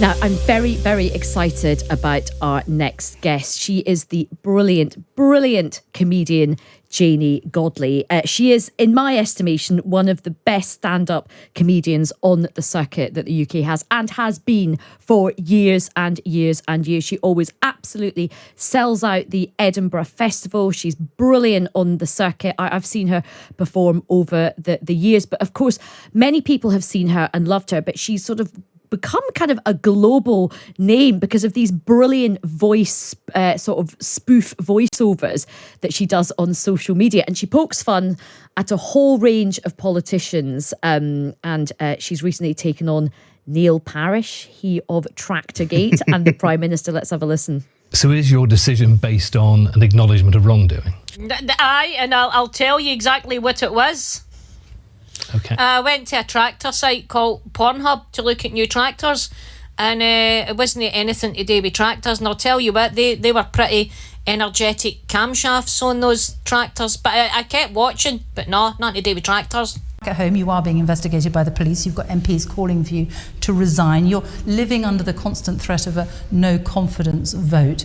Now, I'm very, very excited about our next guest. She is the brilliant, brilliant comedian, Janey Godley. She is, in my estimation, one of the best stand-up comedians on the circuit that the UK has, and has been for years and years and years. She always absolutely sells out the Edinburgh Festival. She's brilliant on the circuit. I've seen her perform over the years, but of course, many people have seen her and loved her, but she's sort of become kind of a global name because of these brilliant voice, sort of spoof voiceovers that she does on social media. And she pokes fun at a whole range of politicians. And she's recently taken on Neil Parish, he of Tractorgate, and the Prime Minister. Let's have a listen. So is your decision based on an acknowledgement of wrongdoing? Aye, and I'll tell you exactly what it was. Okay. I went to a tractor site called Pornhub to look at new tractors, and it wasn't anything to do with tractors. And I'll tell you what, they were pretty energetic camshafts on those tractors. But I kept watching, but no, nothing to do with tractors. At home, you are being investigated by the police. You've got MPs calling for you to resign. You're living under the constant threat of a no confidence vote.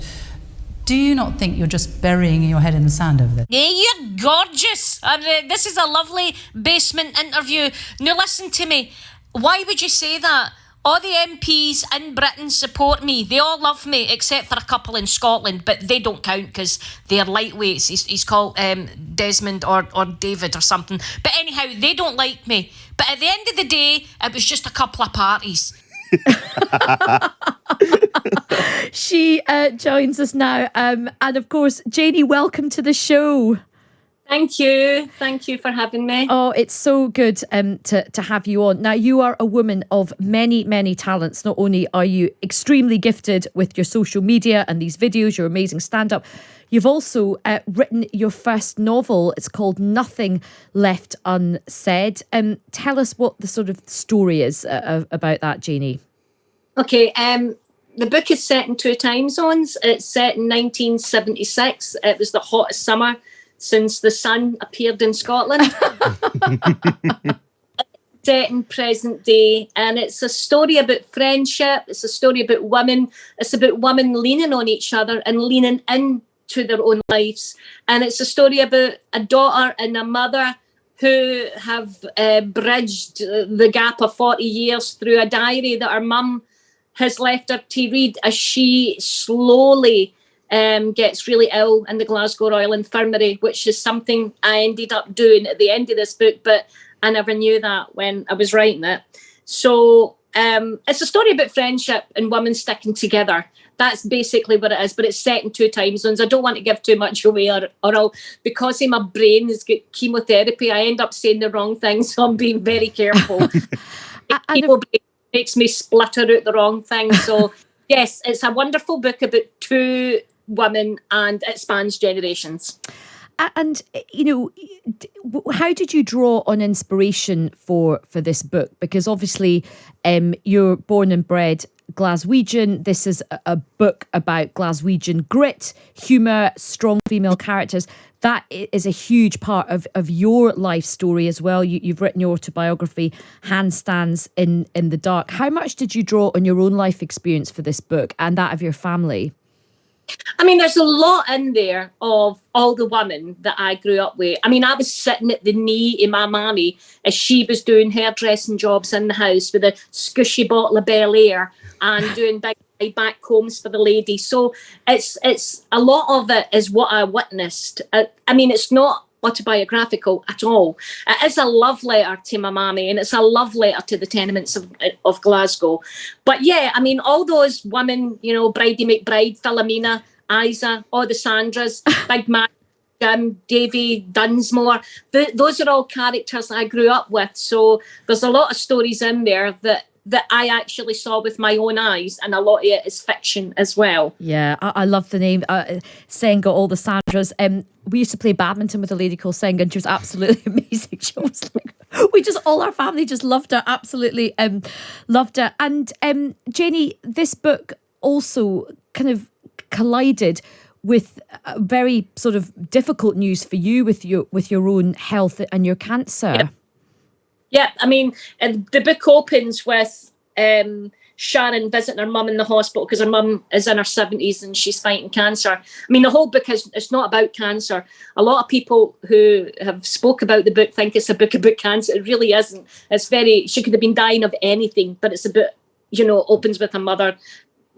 Do you not think you're just burying your head in the sand over there? Yeah, you're gorgeous. This is a lovely basement interview. Now listen to me. Why would you say that? All the MPs in Britain support me. They all love me, except for a couple in Scotland, but they don't count because they're lightweights. He's called Desmond or David or something. But anyhow, they don't like me. But at the end of the day, it was just a couple of parties. She joins us now. And of course, Janey, welcome to the show. Thank you. Thank you for having me. Oh, it's so good to have you on. Now, you are a woman of many, many talents. Not only are you extremely gifted with your social media and these videos, your amazing stand-up, you've also written your first novel. It's called Nothing Left Unsaid. Tell us what the sort of story is about that, Janey. Okay, the book is set in two time zones. It's set in 1976. It was the hottest summer since the sun appeared in Scotland. Set in present day, and it's a story about friendship. It's a story about women. It's about women leaning on each other and leaning into their own lives. And it's a story about a daughter and a mother who have bridged the gap of 40 years through a diary that her mum has left her to read as she slowly gets really ill in the Glasgow Royal Infirmary, which is something I ended up doing at the end of this book, but I never knew that when I was writing it. So it's a story about friendship and women sticking together. That's basically what it is, but it's set in two time zones. I don't want to give too much away or I'll, because my brain has got chemotherapy, I end up saying the wrong thing, so I'm being very careful. Makes me splatter out the wrong thing. So yes, it's a wonderful book about two women and it spans generations. And, you know, how did you draw on inspiration for this book? Because obviously you're born and bred Glaswegian. This is a book about Glaswegian grit, humour, strong female characters. That is a huge part of your life story as well. You've written your autobiography, Handstands in the Dark. How much did you draw on your own life experience for this book and that of your family? I mean, there's a lot in there of all the women that I grew up with. I mean, I was sitting at the knee of my mammy as she was doing hairdressing jobs in the house with a squishy bottle of Bel Air and doing big back combs for the lady. So it's a lot of it is what I witnessed. I mean, it's not autobiographical at all. It is a love letter to my mammy and it's a love letter to the tenements of Glasgow. But yeah, I mean, all those women, you know, Bridie McBride, Philomena, Isa, all the Sandras, Big Mac, Davy Dunsmore, those are all characters I grew up with. So there's a lot of stories in there that I actually saw with my own eyes, and a lot of it is fiction as well. Yeah, I love the name. Senga, all the Sandras. We used to play badminton with a lady called Senga, and she was absolutely amazing. She was like, all our family just loved her, absolutely loved her. And Janey, this book also kind of collided with very sort of difficult news for you with your own health and your cancer. Yeah, I mean, the book opens with Sharon visiting her mum in the hospital because her mum is in her 70s and she's fighting cancer. I mean, the whole book it's not about cancer. A lot of people who have spoke about the book think it's a book about cancer. It really isn't. She could have been dying of anything, but it's a book, opens with her mother,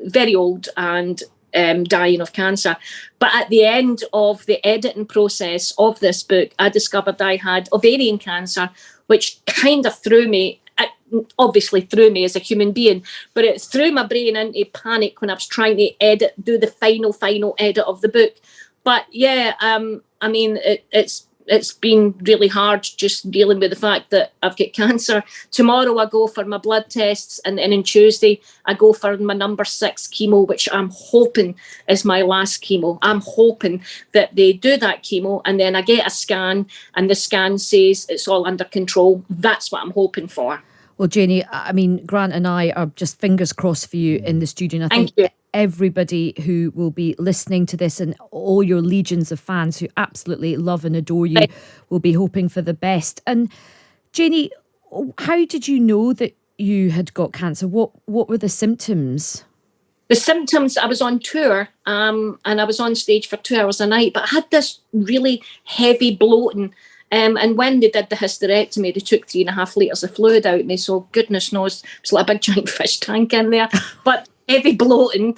very old and dying of cancer. But at the end of the editing process of this book, I discovered I had ovarian cancer, which kind of obviously threw me as a human being, but it threw my brain into panic when I was trying to do the final edit of the book. But yeah, I mean, it's been really hard just dealing with the fact that I've got cancer. Tomorrow I go for my blood tests, and then on Tuesday I go for my number 6 chemo, which I'm hoping is my last chemo. I'm hoping that they do that chemo and then I get a scan and the scan says it's all under control. That's what I'm hoping for. Well, Janey, I mean, Grant and I are just fingers crossed for you in the studio. And I think everybody who will be listening to this and all your legions of fans who absolutely love and adore you will be hoping for the best. And Janey, how did you know that you had got cancer? What were the symptoms? The symptoms, I was on tour and I was on stage for 2 hours a night, but I had this really heavy bloating. And when they did the hysterectomy, they took 3.5 litres of fluid out of me. So goodness knows, it's like a big giant fish tank in there. But heavy bloating,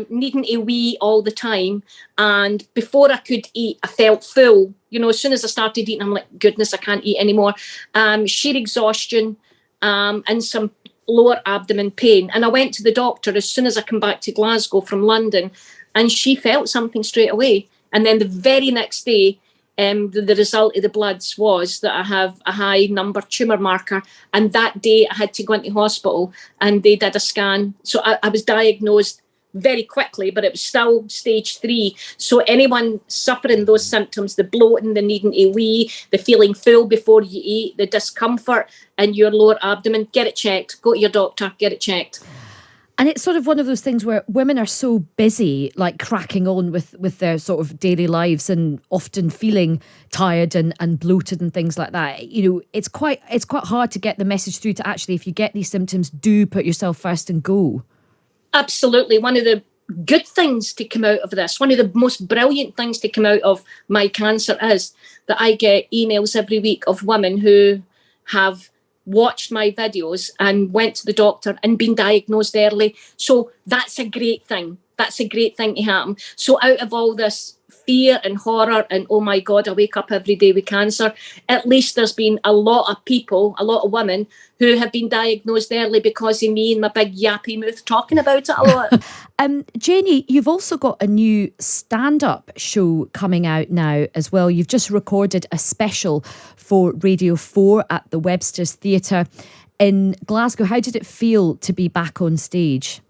needing to wee all the time. And before I could eat, I felt full. As soon as I started eating, I'm like, goodness, I can't eat anymore. Sheer exhaustion and some lower abdomen pain. And I went to the doctor as soon as I come back to Glasgow from London, and she felt something straight away. And then the very next day, the result of the bloods was that I have a high number tumour marker, and that day I had to go into hospital and they did a scan. So I was diagnosed very quickly, but it was still stage 3. So anyone suffering those symptoms, the bloating, the needing to wee, the feeling full before you eat, the discomfort in your lower abdomen, get it checked. Go to your doctor, get it checked. And it's sort of one of those things where women are so busy, like cracking on with their sort of daily lives and often feeling tired and bloated and things like that. It's quite hard to get the message through to actually, if you get these symptoms, do put yourself first and go. Absolutely. One of the good things to come out of this, one of the most brilliant things to come out of my cancer is that I get emails every week of women who have watched my videos and went to the doctor and been diagnosed early. So that's a great thing. That's a great thing to happen. So out of all this fear and horror and, oh my God, I wake up every day with cancer, at least there's been a lot of people, a lot of women who have been diagnosed early because of me and my big yappy mouth talking about it a lot. Janey, you've also got a new stand-up show coming out now as well. You've just recorded a special for Radio 4 at the Webster's Theatre in Glasgow. How did it feel to be back on stage?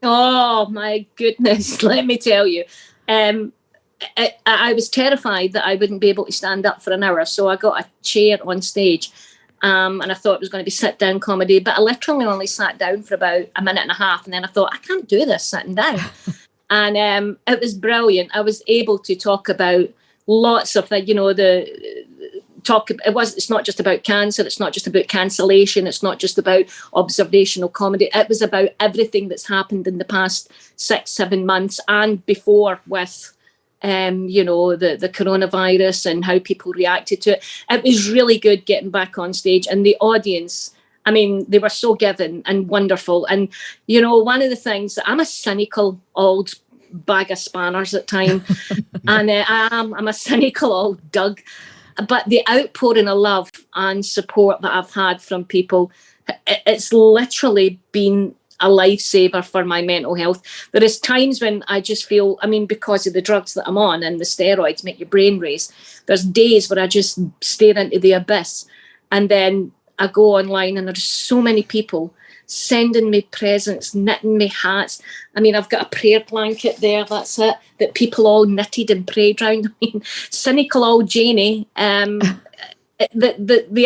Oh my goodness, let me tell you. I was terrified that I wouldn't be able to stand up for an hour, so I got a chair on stage, and I thought it was going to be sit-down comedy, but I literally only sat down for about a minute and a half, and then I thought, I can't do this sitting down. And it was brilliant. I was able to talk about lots of things, it's not just about cancer, it's not just about cancellation, it's not just about observational comedy. It was about everything that's happened in the past 6-7 months and before with the coronavirus and how people reacted to it. It was really good getting back on stage, and the audience, I mean, they were so giving and wonderful. And, one of the things, I'm a cynical old bag of spanners at times, and I'm a cynical old Doug. But the outpouring of love and support that I've had from people, it's literally been a lifesaver for my mental health. There is times when I just feel, because of the drugs that I'm on and the steroids make your brain race, there's days where I just stare into the abyss, and then I go online and there's so many people sending me presents, knitting me hats. I've got a prayer blanket there, that's it, that people all knitted and prayed round. Cynical old Janey. The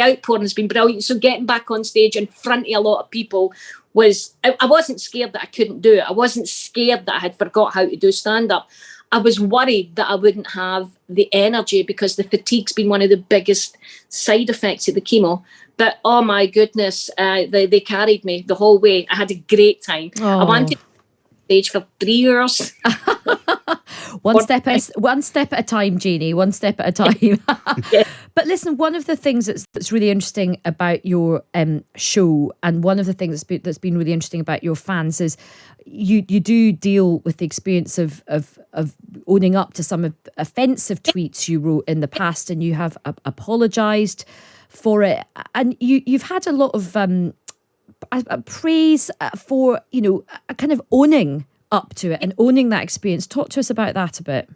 outpouring has been brilliant. So getting back on stage in front of a lot of people I wasn't scared that I couldn't do it. I wasn't scared that I had forgot how to do stand-up. I was worried that I wouldn't have the energy because the fatigue's been one of the biggest side effects of the chemo. But oh my goodness, they carried me the whole way. I had a great time. I wanted to stage for 3 years. One step at a time, Janey. One step at a time. Yeah. But listen, one of the things that's really interesting about your show, and one of the things that's been really interesting about your fans, is you do deal with the experience of owning up to some offensive tweets you wrote in the past, and you have apologised for it, and you've had a lot of praise for kind of owning up to it and owning that experience. Talk to us about that a bit.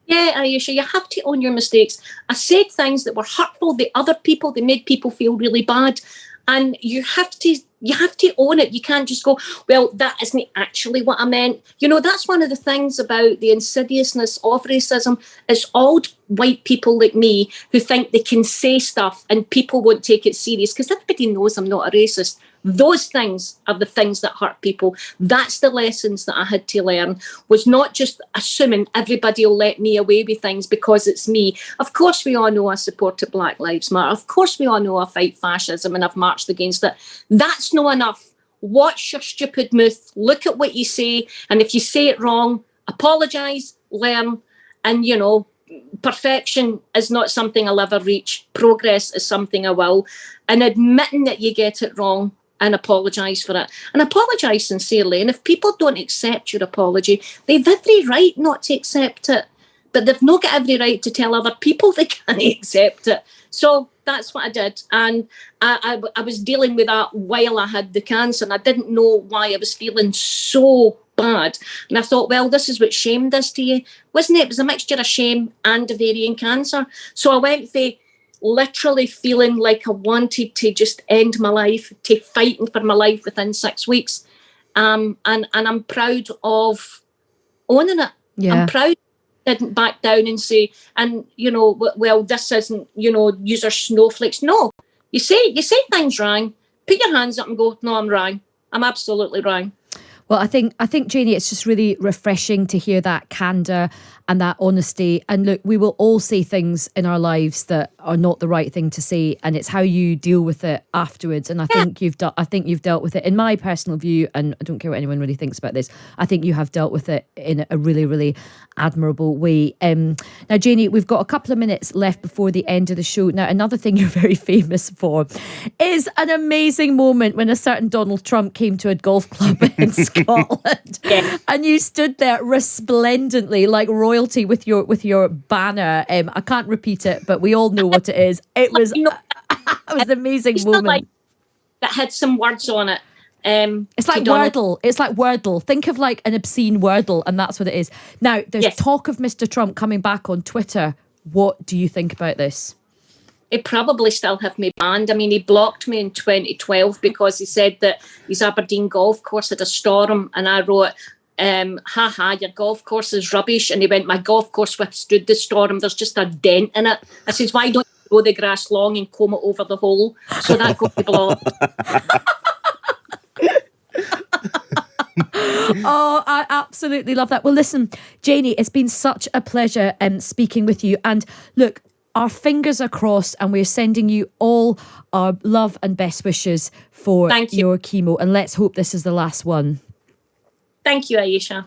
Yeah, Ayesha, you have to own your mistakes. I said things that were hurtful to other people. They made people feel really bad. And you have to own it. You can't just go, well, that isn't actually what I meant. That's one of the things about the insidiousness of racism. It's old white people like me who think they can say stuff and people won't take it serious because everybody knows I'm not a racist. Those things are the things that hurt people. That's the lessons that I had to learn, was not just assuming everybody will let me away with things because it's me. Of course, we all know I supported Black Lives Matter. Of course, we all know I fight fascism and I've marched against it. That's not enough. Watch your stupid mouth. Look at what you say. And if you say it wrong, apologise, learn, and, perfection is not something I'll ever reach. Progress is something I will. And admitting that you get it wrong, and apologise for it. And apologise sincerely. And if people don't accept your apology, they've every right not to accept it. But they've not got every right to tell other people they can't accept it. So that's what I did. And I was dealing with that while I had the cancer. And I didn't know why I was feeling so bad. And I thought, well, this is what shame does to you. Wasn't it? It was a mixture of shame and ovarian cancer. So I went for literally feeling like I wanted to just end my life, to fighting for my life within 6 weeks. And I'm proud of owning it. Yeah. I'm proud I didn't back down and say, well, this isn't, user snowflakes. No, you say things wrong, put your hands up and go, no, I'm wrong. I'm absolutely wrong. Well, I think, Janey, it's just really refreshing to hear that candour and that honesty. And look, we will all say things in our lives that are not the right thing to say, and it's how you deal with it afterwards. And I think you've dealt with it, in my personal view, and I don't care what anyone really thinks about this, I think you have dealt with it in a really, really admirable way. Now, Janey, we've got a couple of minutes left before the end of the show. Now, another thing you're very famous for is an amazing moment when a certain Donald Trump came to a golf club in Scotland, and you stood there resplendently like royalty with your banner. I can't repeat it, but we all know what it is. It was it was an amazing moment. Like, that had some words on it. It's like Wordle. It's like Wordle. Think of like an obscene Wordle, and that's what it is. Now, there's talk of Mr. Trump coming back on Twitter. What do you think about this? He probably still have me banned. I mean, he blocked me in 2012 because he said that his Aberdeen golf course had a storm, and I wrote, your golf course is rubbish. And he went, my golf course withstood the storm. There's just a dent in it. I says, why don't you grow the grass long and comb it over the hole? So that got me blocked. Oh, I absolutely love that. Well, listen, Janey, it's been such a pleasure speaking with you. And look, our fingers are crossed, and we're sending you all our love and best wishes for your chemo. And let's hope this is the last one. Thank you, Ayesha.